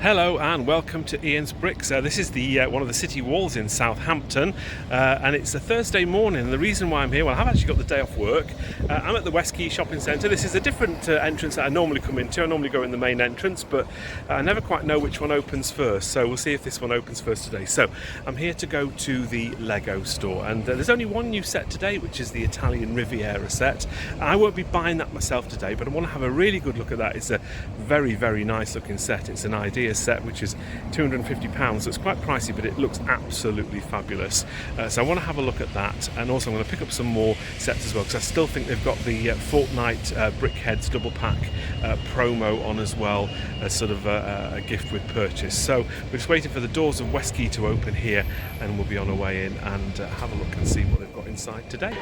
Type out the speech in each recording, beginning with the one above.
Hello and welcome to Ian's Bricks. This is the one of the city walls in Southampton, and it's a Thursday morning. And the reason why I'm here, well, I've actually got the day off work. I'm at the West Quay Shopping Centre. This is a different entrance that I normally come into. I normally go in the main entrance, but I never quite know which one opens first. So we'll see if this one opens first today. So I'm here to go to the Lego store, and there's only one new set today, which is the Italian Riviera set. I won't be buying that myself today, but I want to have a really good look at that. It's a very, very nice looking set. It's an Ideas set, which is £250, so it's quite pricey, but it looks absolutely fabulous. So I want to have a look at that, and also I'm going to pick up some more sets as well, because I still think they've got the Fortnite Brickheads double pack promo on as well, as sort of a gift with purchase. So we're just waiting for the doors of West Quay to open here, and we'll be on our way in and have a look and see what they've got inside today.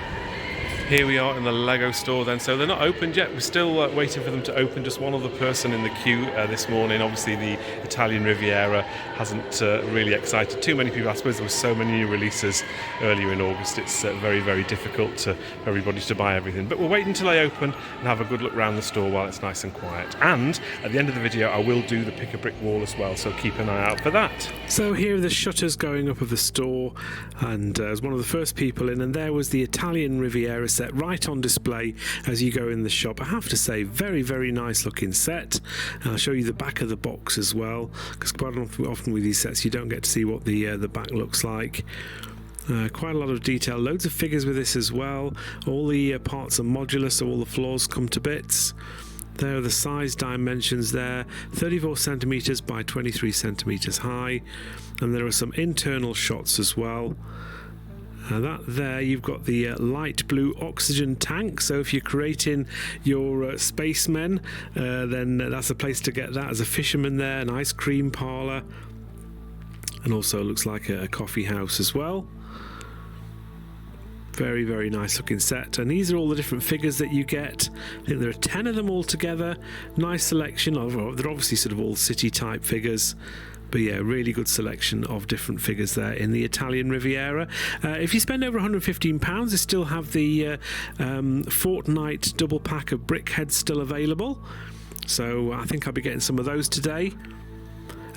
Here we are in the Lego store then, so they're not opened yet. We're still waiting for them to open. Just one other person in the queue this morning. Obviously the Italian Riviera hasn't really excited too many people. I suppose there were so many new releases earlier in August, it's very, very difficult for everybody to buy everything. But we'll wait until they open and have a good look around the store while it's nice and quiet. And at the end of the video I will do the pick a brick wall as well, so keep an eye out for that. So here are the shutters going up of the store, and as one of the first people in, and there was the Italian Riviera set right on display as you go in the shop. I have to say, very, very nice looking set. I'll show you the back of the box as well, because quite often with these sets you don't get to see what the back looks like. Quite a lot of detail, loads of figures with this as well. All the parts are modular, so all the floors come to bits. There are the size dimensions there, 34 centimeters by 23 centimeters high, and there are some internal shots as well. That there, you've got the light blue oxygen tank, so if you're creating your spacemen, then that's a place to get that. As a fisherman there, an ice cream parlour, and also looks like a coffee house as well. Very, very nice looking set, and these are all the different figures that you get. I think there are 10 of them all together. Nice selection of, they're obviously sort of all city type figures. But yeah, really good selection of different figures there in the Italian Riviera. If you spend over £115, they still have the Fortnite double pack of brickheads still available. So I think I'll be getting some of those today.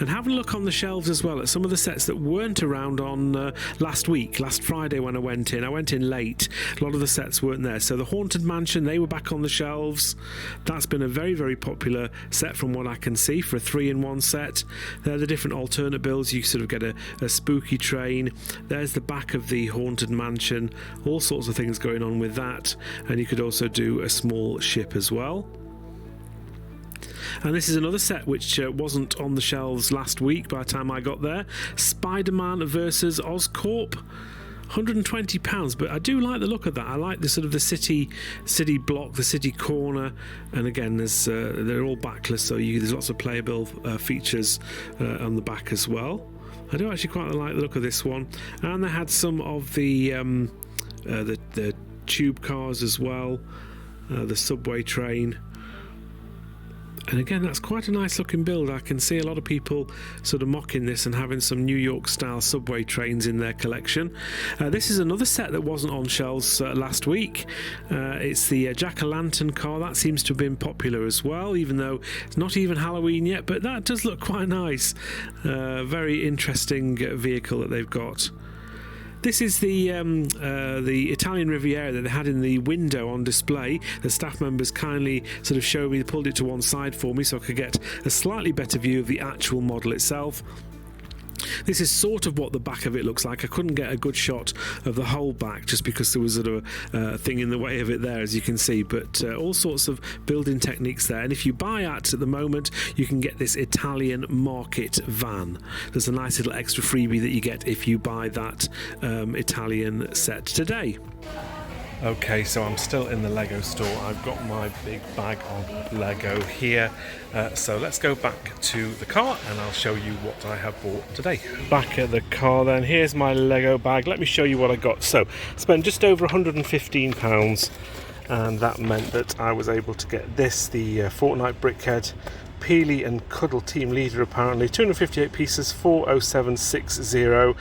And having a look on the shelves as well at some of the sets that weren't around on last Friday when I went in late. A lot of the sets weren't there. So the Haunted Mansion, they were back on the shelves. That's been a very, very popular set from what I can see for a 3-in-1 set. There are the different alternate builds. You sort of get a spooky train. There's the back of the Haunted Mansion. All sorts of things going on with that. And you could also do a small ship as well. And this is another set which wasn't on the shelves last week by the time I got there. Spider-Man versus Oscorp. £120, but I do like the look of that. I like the sort of the city block, the city corner, and again they're all backless, so there's lots of playable features on the back as well. I do actually quite like the look of this one, and they had some of the tube cars as well, the subway train. And again, that's quite a nice looking build. I can see a lot of people sort of mocking this and having some New York style subway trains in their collection. This is another set that wasn't on shelves last week. It's the Jack-o'-lantern car. That seems to have been popular as well, even though it's not even Halloween yet, but that does look quite nice. Very interesting vehicle that they've got. This is the Italian Riviera that they had in the window on display. The staff members kindly sort of showed me, they pulled it to one side for me so I could get a slightly better view of the actual model itself. This is sort of what the back of it looks like. I couldn't get a good shot of the whole back just because there was a thing in the way of it there, as you can see, but all sorts of building techniques there. And if you buy at the moment, you can get this Italian market van. There's a nice little extra freebie that you get if you buy that Italian set today. Okay, so I'm still in the Lego store. I've got my big bag of Lego here. So let's go back to the car and I'll show you what I have bought today. Back at the car then, here's my Lego bag. Let me show you what I got. So, spent just over £115, and that meant that I was able to get this, the Fortnite Brickhead Peely and Cuddle Team Leader apparently. 258 pieces, 40760.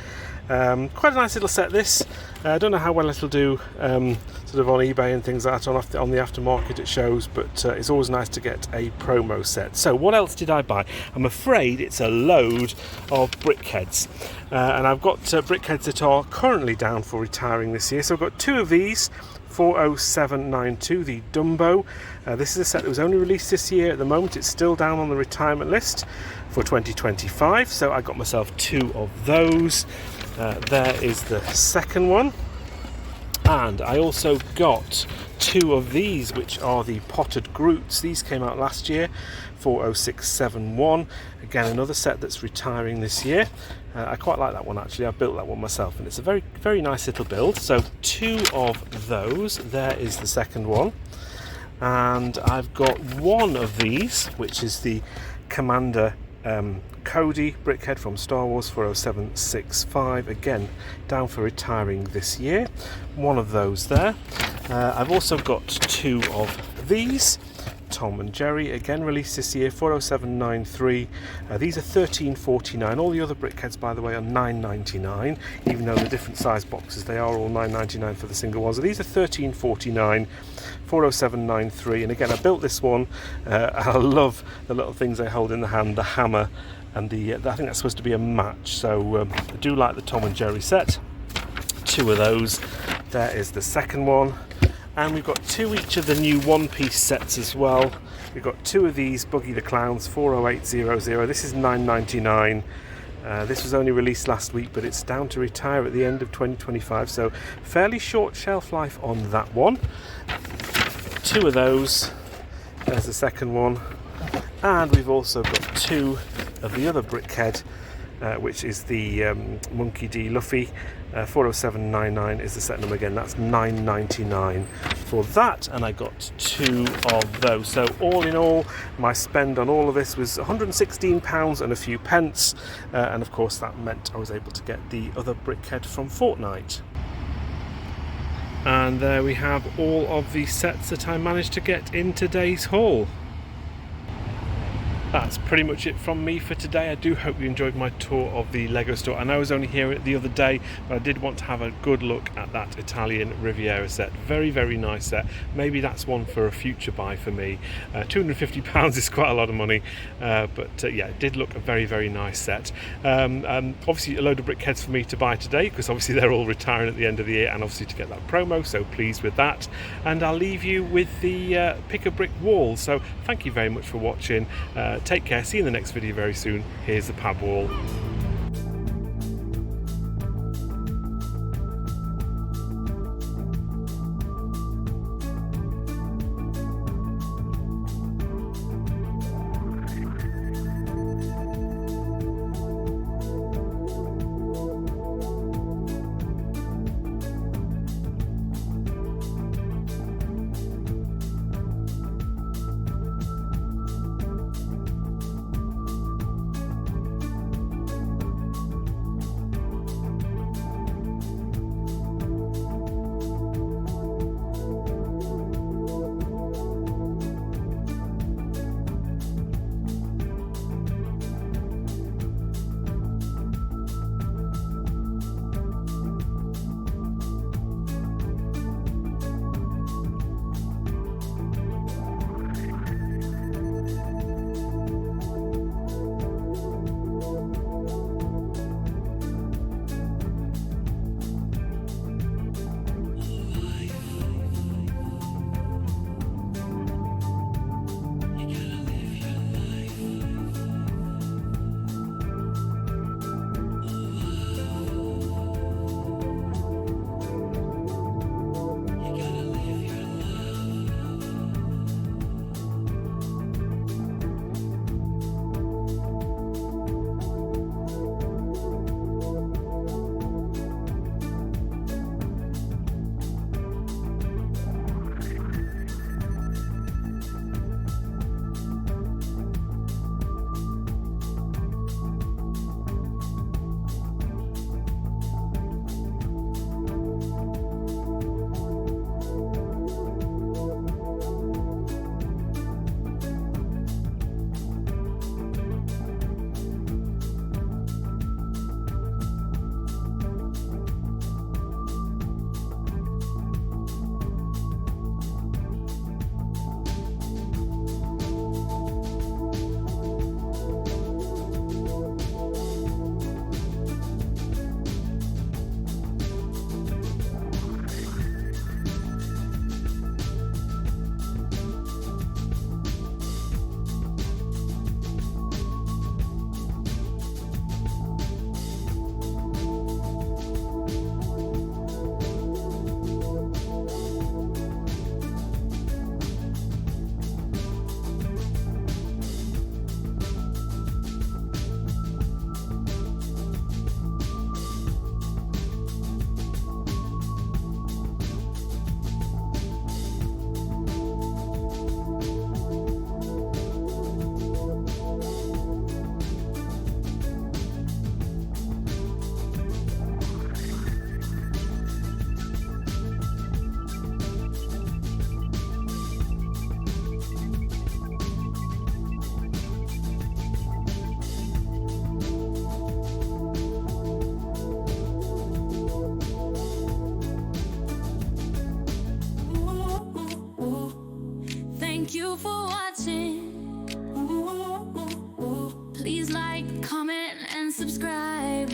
Quite a nice little set this. I don't know how well it'll do sort of on eBay and things like that, on the aftermarket it shows, but it's always nice to get a promo set. So what else did I buy? I'm afraid it's a load of brickheads, and I've got brickheads that are currently down for retiring this year. So I've got two of these, 40792, the Dumbo. This is a set that was only released this year. At the moment it's still down on the retirement list for 2025, so I got myself two of those. There is the second one, and I also got two of these, which are the potted Groots. These came out last year, 40671. Again, another set that's retiring this year. I quite like that one actually. I built that one myself, and it's a very, very nice little build. So two of those. There is the second one, and I've got one of these, which is the Commander Cody brickhead from Star Wars, 40765, again down for retiring this year. One of those there. I've also got two of these, Tom and Jerry, again released this year, 40793. These are 1349. All the other brickheads, by the way, are 999, even though they're different size boxes. They are all 999 for the single ones. So these are 1349, 40793. And again, I built this one. I love the little things they hold in the hand, the hammer, and I think that's supposed to be a match. So I do like the Tom and Jerry set. Two of those. There is the second one. And we've got two each of the new one-piece sets as well. We've got two of these Buggy the Clowns, 40800. This is 999. This was only released last week, but it's down to retire at the end of 2025, so fairly short shelf life on that one. Two of those. There's the second one. And we've also got two of the other brickhead, which is the Monkey D. Luffy. 40799 is the set number again. That's 999 for that, and I got two of those. So all in all, my spend on all of this was £116 and a few pence, and of course that meant I was able to get the other brickhead from Fortnite. And there we have all of the sets that I managed to get in today's haul. That's pretty much it from me for today. I do hope you enjoyed my tour of the Lego store. I know I was only here the other day, but I did want to have a good look at that Italian Riviera set. Very, very nice set. Maybe that's one for a future buy for me. £250 is quite a lot of money, but yeah, it did look a very, very nice set. Obviously a load of brickheads for me to buy today, because obviously they're all retiring at the end of the year, and obviously to get that promo, so pleased with that. And I'll leave you with the pick a brick wall. So thank you very much for watching. Take care, see you in the next video very soon. Here's the PAB wall. Thank you for watching. Please like, comment, and subscribe.